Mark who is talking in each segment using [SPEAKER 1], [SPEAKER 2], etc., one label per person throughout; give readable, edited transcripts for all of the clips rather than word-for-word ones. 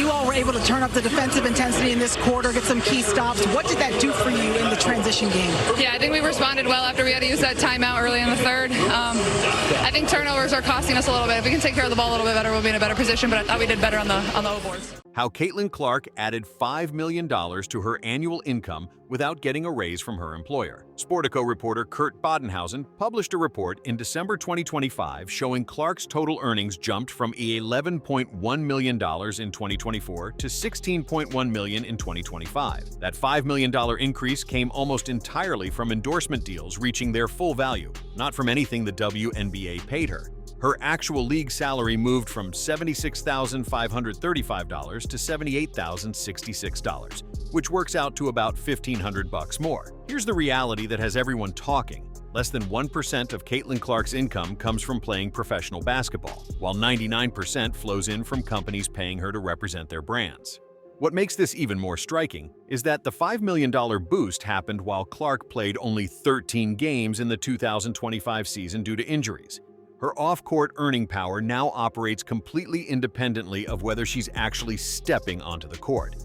[SPEAKER 1] you all were able to turn up the defensive intensity in this quarter, get some key stops. What did that do for you in the transition game?
[SPEAKER 2] Yeah, I think we responded well after we had to use that timeout early in the third. I think turnovers are costing us a little bit. If we can take care of the ball a little bit better, we'll be in a better position, but I thought we did better on the O boards.
[SPEAKER 3] How Caitlin Clark added $5 million to her annual income without getting a raise from her employer. Sportico reporter Kurt Bodenhausen published a report in December 2025 showing Clark's total earnings jumped from $11.1 million in 2024 to $16.1 million in 2025. That $5 million increase came almost entirely from endorsement deals reaching their full value, not from anything the WNBA paid her. Her actual league salary moved from $76,535 to $78,066, which works out to about $1,500 more. Here's the reality that has everyone talking. Less than 1% of Caitlin Clark's income comes from playing professional basketball, while 99% flows in from companies paying her to represent their brands. What makes this even more striking is that the $5 million boost happened while Clark played only 13 games in the 2025 season due to injuries. Her off-court earning power now operates completely independently of whether she's actually stepping onto the court.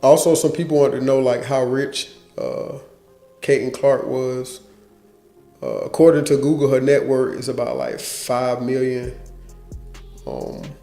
[SPEAKER 4] Also, some people want to know how rich Caitlin Clark was. According to Google, her net worth is about $5 million.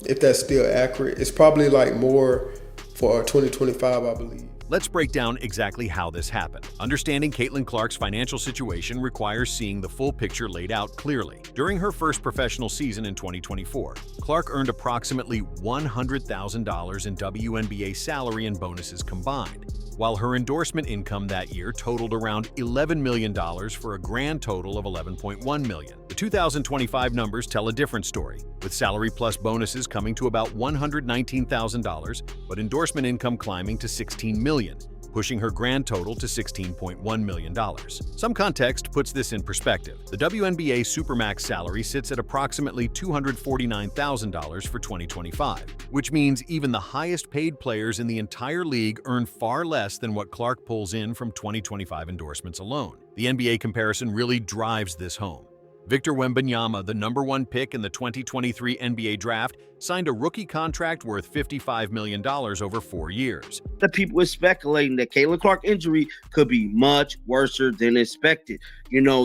[SPEAKER 4] If that's still accurate, it's probably more for 2025, I believe.
[SPEAKER 3] Let's break down exactly how this happened. Understanding Caitlin Clark's financial situation requires seeing the full picture laid out clearly. During her first professional season in 2024, Clark earned approximately $100,000 in WNBA salary and bonuses combined, while her endorsement income that year totaled around $11 million for a grand total of $11.1 million. The 2025 numbers tell a different story, with salary plus bonuses coming to about $119,000, but endorsement income climbing to $16 million, pushing her grand total to $16.1 million. Some context puts this in perspective. The WNBA Supermax salary sits at approximately $249,000 for 2025, which means even the highest paid players in the entire league earn far less than what Clark pulls in from 2025 endorsements alone. The NBA comparison really drives this home. Victor Wembanyama, the #1 pick in the 2023 NBA draft, signed a rookie contract worth $55 million over 4 years.
[SPEAKER 5] The people were speculating that Caitlin Clark injury could be much worse than expected.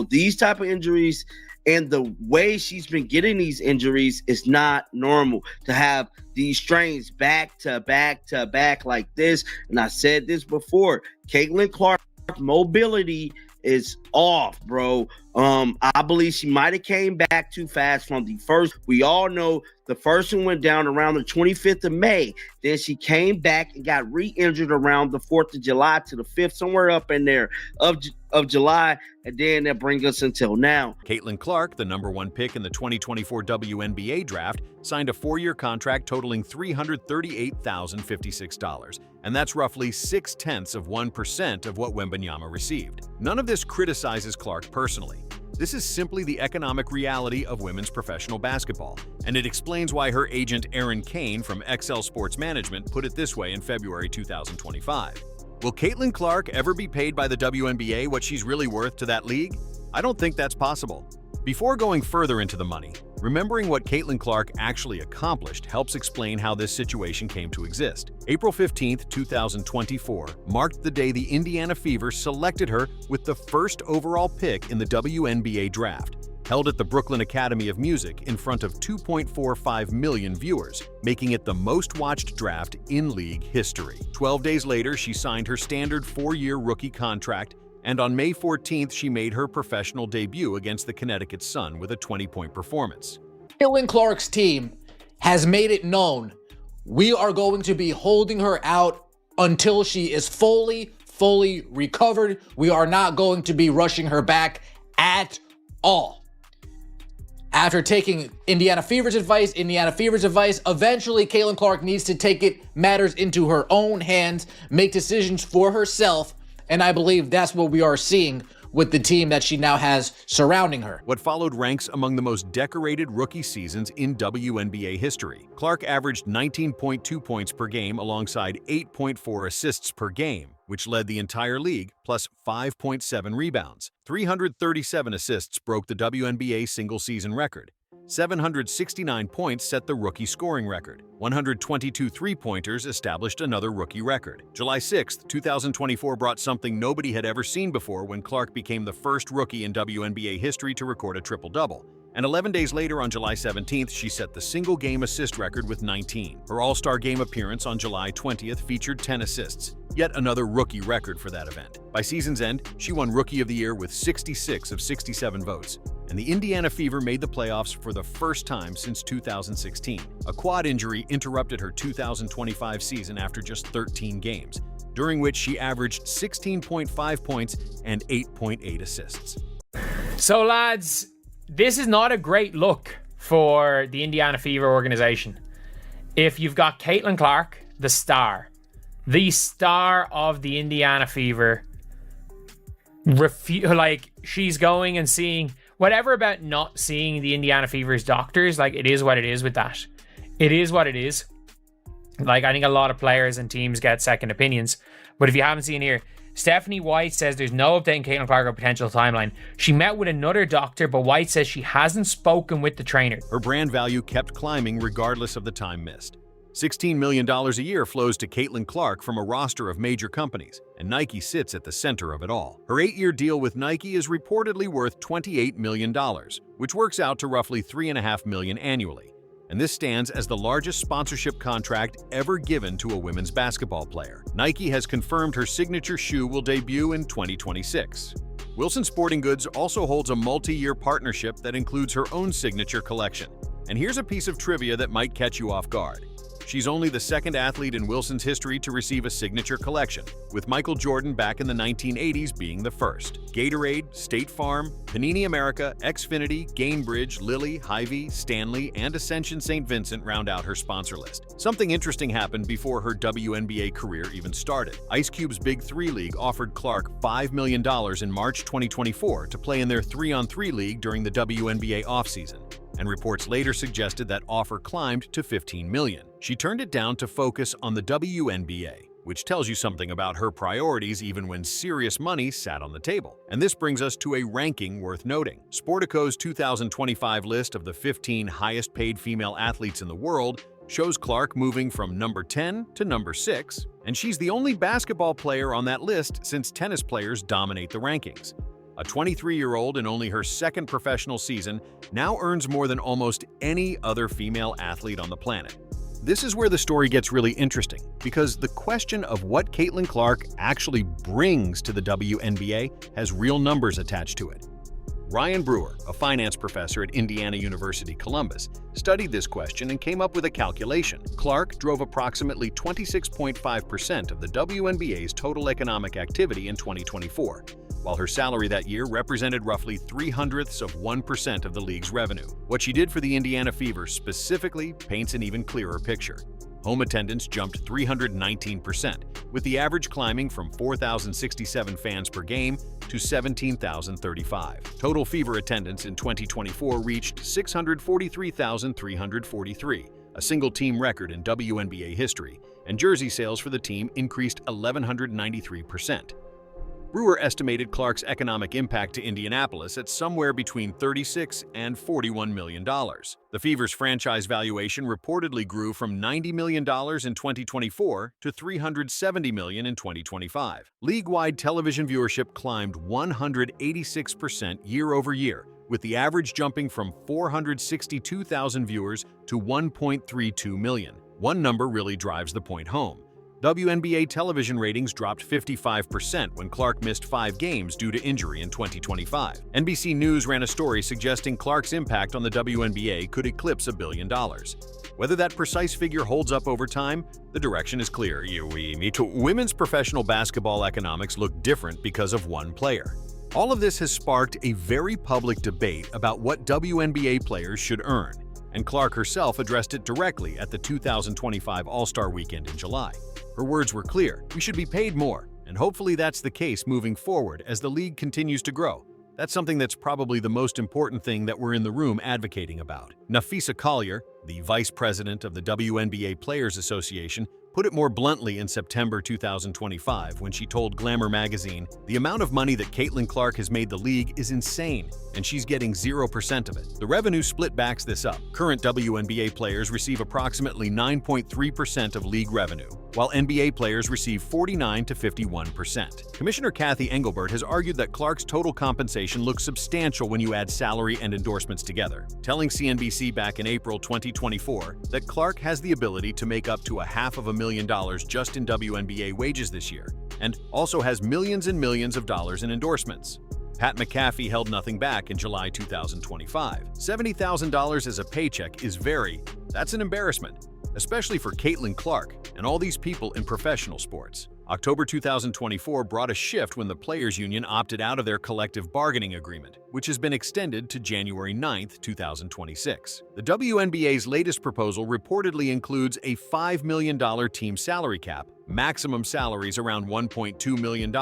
[SPEAKER 5] These type of injuries and the way she's been getting these injuries is not normal to have these strains back to back to back like this. And I said this before, Caitlin Clark's mobility is off, bro. I believe she might have came back too fast from the first. We all know the first one went down around the 25th of May. Then she came back and got re-injured around the 4th of July to the 5th, somewhere up in there of July. And then that brings us until now.
[SPEAKER 3] Caitlin Clark, the #1 pick in the 2024 WNBA draft, signed a 4-year contract totaling $338,056, and that's roughly 0.6% of what Wembanyama received. None of this criticizes Clark personally. This is simply the economic reality of women's professional basketball, and it explains why her agent Aaron Kane from XL Sports Management put it this way in February 2025. Will Caitlin Clark ever be paid by the WNBA what she's really worth to that league? I don't think that's possible. Before going further into the money, remembering what Caitlin Clark actually accomplished helps explain how this situation came to exist. April 15, 2024 marked the day the Indiana Fever selected her with the first overall pick in the WNBA draft, held at the Brooklyn Academy of Music in front of 2.45 million viewers, making it the most-watched draft in league history. 12 days later, she signed her standard 4-year rookie contract, and on May 14th, she made her professional debut against the Connecticut Sun with a 20-point performance.
[SPEAKER 6] Caitlin Clark's team has made it known we are going to be holding her out until she is fully recovered. We are not going to be rushing her back at all. After taking Indiana Fever's advice, eventually Caitlin Clark needs to take matters into her own hands, make decisions for herself, and I believe that's what we are seeing with the team that she now has surrounding her.
[SPEAKER 3] What followed ranks among the most decorated rookie seasons in WNBA history. Clark averaged 19.2 points per game alongside 8.4 assists per game, which led the entire league, plus 5.7 rebounds. 337 assists broke the WNBA single-season record. 769 points set the rookie scoring record. 122 three-pointers established another rookie record. July 6, 2024 brought something nobody had ever seen before when Clark became the first rookie in WNBA history to record a triple-double. And 11 days later, on July 17th, she set the single-game assist record with 19. Her All-Star Game appearance on July 20th featured 10 assists, yet another rookie record for that event. By season's end, she won Rookie of the Year with 66 of 67 votes. And the Indiana Fever made the playoffs for the first time since 2016. A quad injury interrupted her 2025 season after just 13 games, during which she averaged 16.5 points and 8.8 assists.
[SPEAKER 7] So, lads, this is not a great look for the Indiana Fever organization. If you've got Caitlin Clark, the star of the Indiana Fever, she's going and seeing whatever about not seeing the Indiana Fever's doctors. Like, it is what it is with that. It is what it is. Like, I think a lot of players and teams get second opinions. But if you haven't seen here, Stephanie White says there's no update on Caitlin Clark or potential timeline. She met with another doctor, but White says she hasn't spoken with the trainer.
[SPEAKER 3] Her brand value kept climbing regardless of the time missed. $16 million a year flows to Caitlin Clark from a roster of major companies, and Nike sits at the center of it all. Her 8-year deal with Nike is reportedly worth $28 million, which works out to roughly $3.5 million annually. And this stands as the largest sponsorship contract ever given to a women's basketball player. Nike has confirmed her signature shoe will debut in 2026. Wilson Sporting Goods also holds a multi-year partnership that includes her own signature collection. And here's a piece of trivia that might catch you off guard. She's only the second athlete in Wilson's history to receive a signature collection, with Michael Jordan back in the 1980s being the first. Gatorade, State Farm, Panini America, Xfinity, Gainbridge, Lilly, Hy-Vee, Stanley, and Ascension St. Vincent round out her sponsor list. Something interesting happened before her WNBA career even started. Ice Cube's Big 3 League offered Clark $5 million in March 2024 to play in their 3-on-3 league during the WNBA offseason, and reports later suggested that offer climbed to $15 million. She turned it down to focus on the WNBA, which tells you something about her priorities even when serious money sat on the table. And this brings us to a ranking worth noting. Sportico's 2025 list of the 15 highest-paid female athletes in the world shows Clark moving from number 10 to number 6, and she's the only basketball player on that list since tennis players dominate the rankings. A 23-year-old in only her second professional season now earns more than almost any other female athlete on the planet. This is where the story gets really interesting, because the question of what Caitlin Clark actually brings to the WNBA has real numbers attached to it. Ryan Brewer, a finance professor at Indiana University, Columbus, studied this question and came up with a calculation. Clark drove approximately 26.5% of the WNBA's total economic activity in 2024, while her salary that year represented roughly 0.03% of the league's revenue. What she did for the Indiana Fever specifically paints an even clearer picture. Home attendance jumped 319%, with the average climbing from 4,067 fans per game to 17,035. Total Fever attendance in 2024 reached 643,343, a single-team record in WNBA history, and jersey sales for the team increased 1,193%. Brewer estimated Clark's economic impact to Indianapolis at somewhere between $36 and $41 million. The Fever's franchise valuation reportedly grew from $90 million in 2024 to $370 million in 2025. League-wide television viewership climbed 186% year-over-year, with the average jumping from 462,000 viewers to 1.32 million. One number really drives the point home. WNBA television ratings dropped 55% when Clark missed 5 games due to injury in 2025. NBC News ran a story suggesting Clark's impact on the WNBA could eclipse $1 billion. Whether that precise figure holds up over time, the direction is clear. Women's professional basketball economics look different because of one player. All of this has sparked a very public debate about what WNBA players should earn, and Clark herself addressed it directly at the 2025 All-Star Weekend in July. Her words were clear: we should be paid more, and hopefully that's the case moving forward as the league continues to grow. That's something that's probably the most important thing that we're in the room advocating about. Nafisa Collier, the vice president of the WNBA Players Association, Put it more bluntly in September 2025 when she told Glamour magazine, "The amount of money that Caitlin Clark has made the league is insane, and she's getting 0% of it." The revenue split backs this up. Current WNBA players receive approximately 9.3% of league revenue, while NBA players receive 49 to 51%. Commissioner Cathy Engelbert has argued that Clark's total compensation looks substantial when you add salary and endorsements together, telling CNBC back in April 2024 that Clark has the ability to make up to $500,000 just in WNBA wages this year, and also has millions and millions of dollars in endorsements. Pat McAfee held nothing back in July 2025. $70,000 as a paycheck that's an embarrassment, especially for Caitlin Clark and all these people in professional sports. October 2024 brought a shift when the Players Union opted out of their collective bargaining agreement, which has been extended to January 9, 2026. The WNBA's latest proposal reportedly includes a $5 million team salary cap, maximum salaries around $1.2 million,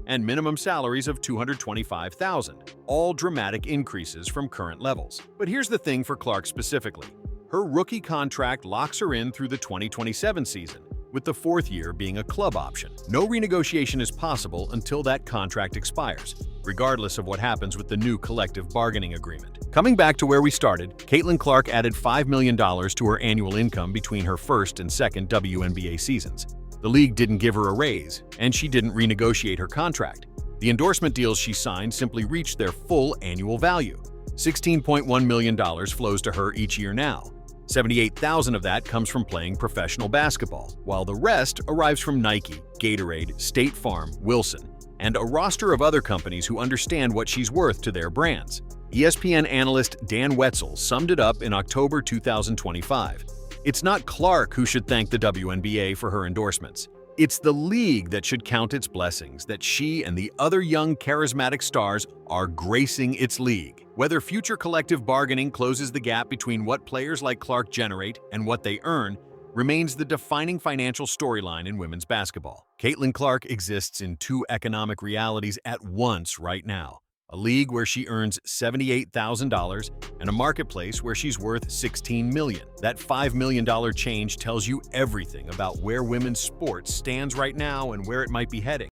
[SPEAKER 3] and minimum salaries of $225,000, all dramatic increases from current levels. But here's the thing for Clark specifically. Her rookie contract locks her in through the 2027 season, with the fourth year being a club option. No renegotiation is possible until that contract expires, regardless of what happens with the new collective bargaining agreement. Coming back to where we started, Caitlin Clark added $5 million to her annual income between her first and second WNBA seasons. The league didn't give her a raise, and she didn't renegotiate her contract. The endorsement deals she signed simply reached their full annual value. $16.1 million flows to her each year now. $78,000 of that comes from playing professional basketball, while the rest arrives from Nike, Gatorade, State Farm, Wilson, and a roster of other companies who understand what she's worth to their brands. ESPN analyst Dan Wetzel summed it up in October 2025. It's not Clark who should thank the WNBA for her endorsements. It's the league that should count its blessings that she and the other young charismatic stars are gracing its league. Whether future collective bargaining closes the gap between what players like Clark generate and what they earn remains the defining financial storyline in women's basketball. Caitlin Clark exists in two economic realities at once right now. A league where she earns $78,000 and a marketplace where she's worth $16 million. That $5 million change tells you everything about where women's sports stands right now and where it might be heading.